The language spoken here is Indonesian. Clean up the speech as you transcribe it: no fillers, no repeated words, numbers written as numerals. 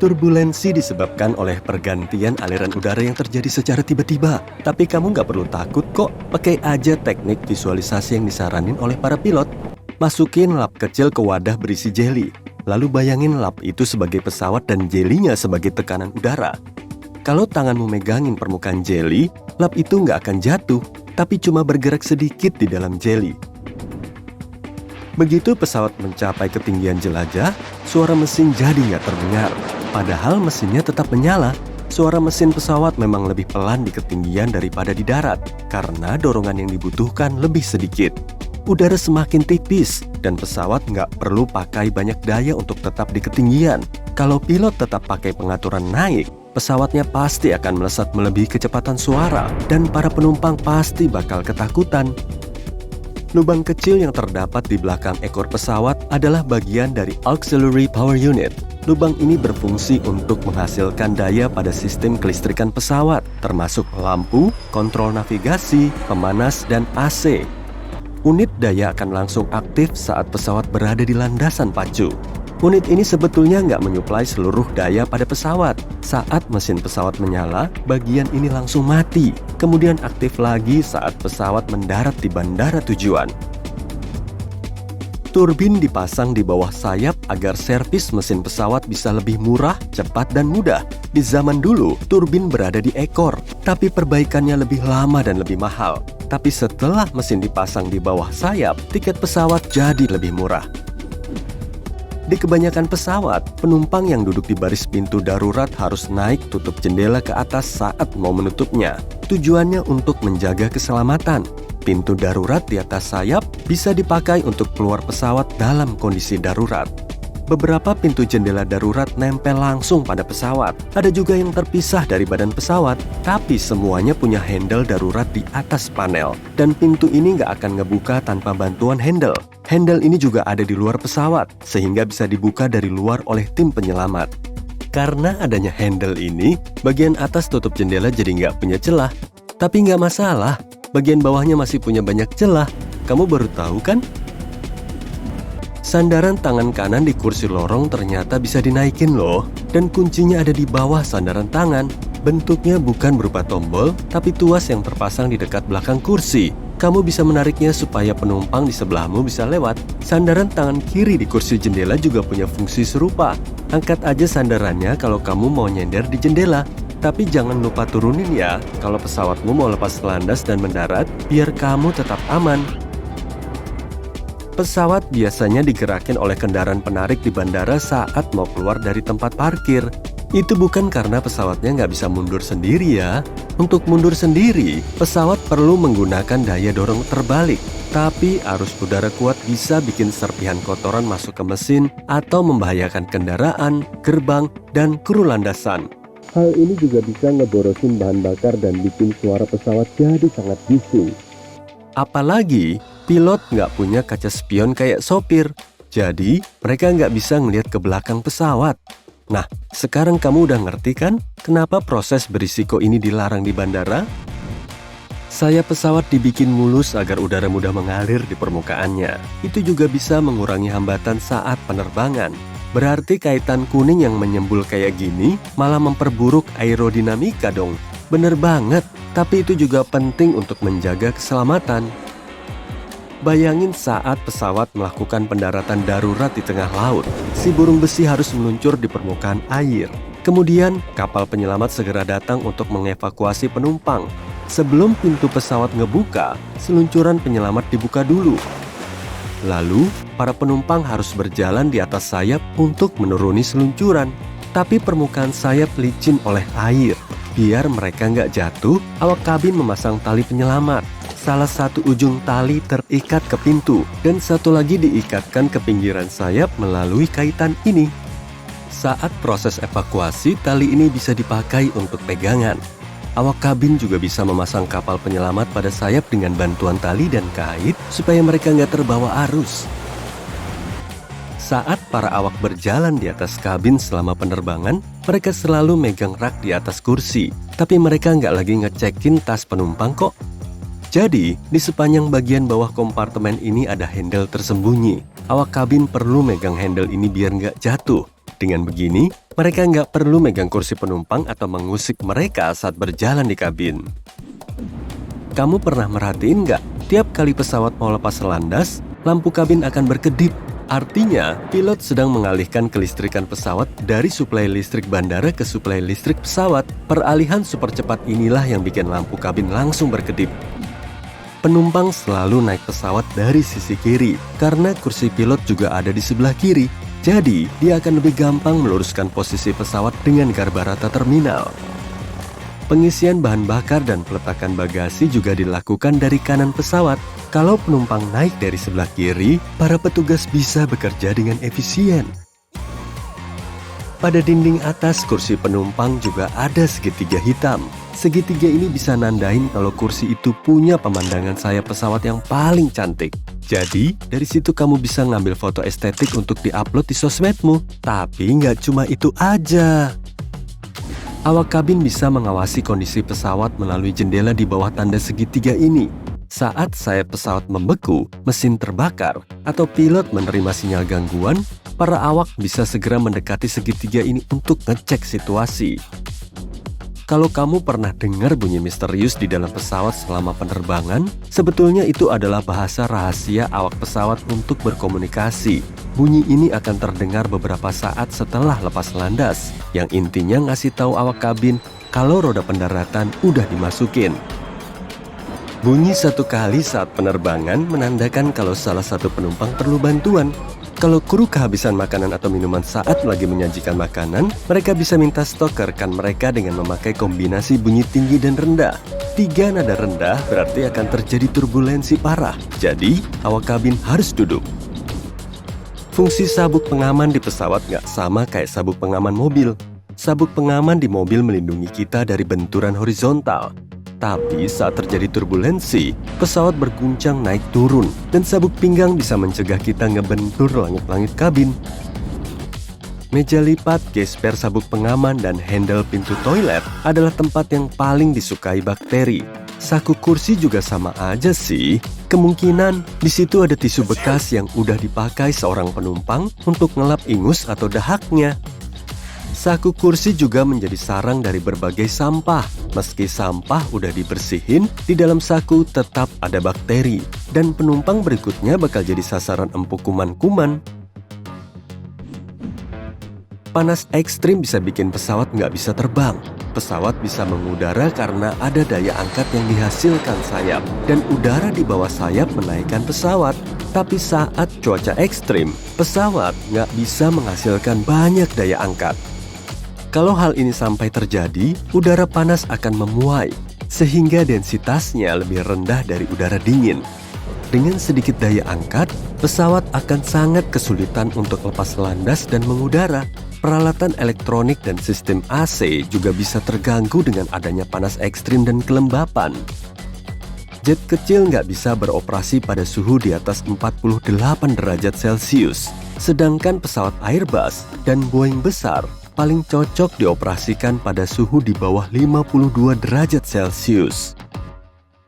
Turbulensi disebabkan oleh pergantian aliran udara yang terjadi secara tiba-tiba. Tapi kamu nggak perlu takut kok, pakai aja teknik visualisasi yang disaranin oleh para pilot. Masukin lap kecil ke wadah berisi jeli. Lalu bayangin lap itu sebagai pesawat dan jelinya sebagai tekanan udara. Kalau tanganmu megangin permukaan jeli, lap itu nggak akan jatuh, tapi cuma bergerak sedikit di dalam jeli. Begitu pesawat mencapai ketinggian jelajah, suara mesin jadi nggak terdengar. Padahal mesinnya tetap menyala. Suara mesin pesawat memang lebih pelan di ketinggian daripada di darat, karena dorongan yang dibutuhkan lebih sedikit. Udara semakin tipis, dan pesawat nggak perlu pakai banyak daya untuk tetap di ketinggian. Kalau pilot tetap pakai pengaturan naik, pesawatnya pasti akan melesat melebihi kecepatan suara, dan para penumpang pasti bakal ketakutan. Lubang kecil yang terdapat di belakang ekor pesawat adalah bagian dari Auxiliary Power Unit. Lubang ini berfungsi untuk menghasilkan daya pada sistem kelistrikan pesawat, termasuk lampu, kontrol navigasi, pemanas, dan AC. Unit daya akan langsung aktif saat pesawat berada di landasan pacu. Unit ini sebetulnya nggak menyuplai seluruh daya pada pesawat. Saat mesin pesawat menyala, bagian ini langsung mati, kemudian aktif lagi saat pesawat mendarat di bandara tujuan. Turbin dipasang di bawah sayap agar servis mesin pesawat bisa lebih murah, cepat, dan mudah. Di zaman dulu, turbin berada di ekor, tapi perbaikannya lebih lama dan lebih mahal. Tapi setelah mesin dipasang di bawah sayap, tiket pesawat jadi lebih murah. Di kebanyakan pesawat, penumpang yang duduk di baris pintu darurat harus naik tutup jendela ke atas saat mau menutupnya. Tujuannya untuk menjaga keselamatan. Pintu darurat di atas sayap bisa dipakai untuk keluar pesawat dalam kondisi darurat. Beberapa pintu jendela darurat nempel langsung pada pesawat. Ada juga yang terpisah dari badan pesawat, tapi semuanya punya handle darurat di atas panel. Dan pintu ini nggak akan ngebuka tanpa bantuan handle. Handle ini juga ada di luar pesawat, sehingga bisa dibuka dari luar oleh tim penyelamat. Karena adanya handle ini, bagian atas tutup jendela jadi nggak punya celah. Tapi nggak masalah, bagian bawahnya masih punya banyak celah. Kamu baru tahu kan? Sandaran tangan kanan di kursi lorong ternyata bisa dinaikin loh. Dan kuncinya ada di bawah sandaran tangan. Bentuknya bukan berupa tombol, tapi tuas yang terpasang di dekat belakang kursi. Kamu bisa menariknya supaya penumpang di sebelahmu bisa lewat. Sandaran tangan kiri di kursi jendela juga punya fungsi serupa. Angkat aja sandarannya kalau kamu mau nyender di jendela. Tapi jangan lupa turunin ya, kalau pesawatmu mau lepas landas dan mendarat, biar kamu tetap aman. Pesawat biasanya digerakkan oleh kendaraan penarik di bandara saat mau keluar dari tempat parkir. Itu bukan karena pesawatnya nggak bisa mundur sendiri ya. Untuk mundur sendiri, pesawat perlu menggunakan daya dorong terbalik. Tapi arus udara kuat bisa bikin serpihan kotoran masuk ke mesin atau membahayakan kendaraan, gerbang, dan kru landasan. Hal ini juga bisa ngeborosin bahan bakar dan bikin suara pesawat jadi sangat bising. Apalagi, pilot nggak punya kaca spion kayak sopir. Jadi, mereka nggak bisa ngelihat ke belakang pesawat. Nah, sekarang kamu udah ngerti kan kenapa proses berisiko ini dilarang di bandara? Sayap pesawat dibikin mulus agar udara mudah mengalir di permukaannya. Itu juga bisa mengurangi hambatan saat penerbangan. Berarti kaitan kuning yang menyembul kayak gini malah memperburuk aerodinamika dong. Bener banget, tapi itu juga penting untuk menjaga keselamatan. Bayangin saat pesawat melakukan pendaratan darurat di tengah laut. Si burung besi harus meluncur di permukaan air. Kemudian, kapal penyelamat segera datang untuk mengevakuasi penumpang. Sebelum pintu pesawat ngebuka, seluncuran penyelamat dibuka dulu. Lalu, para penumpang harus berjalan di atas sayap untuk menuruni seluncuran. Tapi permukaan sayap licin oleh air. Biar mereka nggak jatuh, awak kabin memasang tali penyelamat. Salah satu ujung tali terikat ke pintu, dan satu lagi diikatkan ke pinggiran sayap melalui kaitan ini. Saat proses evakuasi, tali ini bisa dipakai untuk pegangan. Awak kabin juga bisa memasang kapal penyelamat pada sayap dengan bantuan tali dan kait supaya mereka nggak terbawa arus. Saat para awak berjalan di atas kabin selama penerbangan, mereka selalu megang rak di atas kursi. Tapi mereka nggak lagi ngecekin tas penumpang kok. Jadi, di sepanjang bagian bawah kompartemen ini ada handle tersembunyi. Awak kabin perlu megang handle ini biar nggak jatuh. Dengan begini, mereka nggak perlu megang kursi penumpang atau mengusik mereka saat berjalan di kabin. Kamu pernah merhatiin nggak? Tiap kali pesawat mau lepas landas, lampu kabin akan berkedip. Artinya, pilot sedang mengalihkan kelistrikan pesawat dari suplai listrik bandara ke suplai listrik pesawat. Peralihan super cepat inilah yang bikin lampu kabin langsung berkedip. Penumpang selalu naik pesawat dari sisi kiri, karena kursi pilot juga ada di sebelah kiri. Jadi, dia akan lebih gampang meluruskan posisi pesawat dengan garba rata terminal. Pengisian bahan bakar dan peletakan bagasi juga dilakukan dari kanan pesawat. Kalau penumpang naik dari sebelah kiri, para petugas bisa bekerja dengan efisien. Pada dinding atas kursi penumpang juga ada segitiga hitam. Segitiga ini bisa nandain kalau kursi itu punya pemandangan sayap pesawat yang paling cantik. Jadi, dari situ kamu bisa ngambil foto estetik untuk diupload di sosmedmu. Tapi nggak cuma itu aja. Awak kabin bisa mengawasi kondisi pesawat melalui jendela di bawah tanda segitiga ini. Saat sayap pesawat membeku, mesin terbakar, atau pilot menerima sinyal gangguan, para awak bisa segera mendekati segitiga ini untuk ngecek situasi. Kalau kamu pernah dengar bunyi misterius di dalam pesawat selama penerbangan, sebetulnya itu adalah bahasa rahasia awak pesawat untuk berkomunikasi. Bunyi ini akan terdengar beberapa saat setelah lepas landas, yang intinya ngasih tahu awak kabin kalau roda pendaratan udah dimasukin. Bunyi satu kali saat penerbangan menandakan kalau salah satu penumpang perlu bantuan. Kalau kru kehabisan makanan atau minuman saat lagi menyajikan makanan, mereka bisa minta stok ke rekan mereka dengan memakai kombinasi bunyi tinggi dan rendah. 3 nada rendah berarti akan terjadi turbulensi parah, jadi awak kabin harus duduk. Fungsi sabuk pengaman di pesawat nggak sama kayak sabuk pengaman mobil. Sabuk pengaman di mobil melindungi kita dari benturan horizontal. Tapi saat terjadi turbulensi, pesawat berguncang naik turun, dan sabuk pinggang bisa mencegah kita ngebentur langit-langit kabin. Meja lipat, gesper sabuk pengaman, dan handle pintu toilet adalah tempat yang paling disukai bakteri. Saku kursi juga sama aja sih. Kemungkinan di situ ada tisu bekas yang udah dipakai seorang penumpang untuk ngelap ingus atau dahaknya. Saku kursi juga menjadi sarang dari berbagai sampah. Meski sampah udah dibersihin, di dalam saku tetap ada bakteri. Dan penumpang berikutnya bakal jadi sasaran empuk kuman-kuman. Panas ekstrim bisa bikin pesawat nggak bisa terbang. Pesawat bisa mengudara karena ada daya angkat yang dihasilkan sayap. Dan udara di bawah sayap menaikkan pesawat. Tapi saat cuaca ekstrim, pesawat nggak bisa menghasilkan banyak daya angkat. Kalau hal ini sampai terjadi, udara panas akan memuai, sehingga densitasnya lebih rendah dari udara dingin. Dengan sedikit daya angkat, pesawat akan sangat kesulitan untuk lepas landas dan mengudara. Peralatan elektronik dan sistem AC juga bisa terganggu dengan adanya panas ekstrim dan kelembapan. Jet kecil nggak bisa beroperasi pada suhu di atas 48 derajat Celcius, sedangkan pesawat Airbus dan Boeing besar paling cocok dioperasikan pada suhu di bawah 52 derajat Celcius.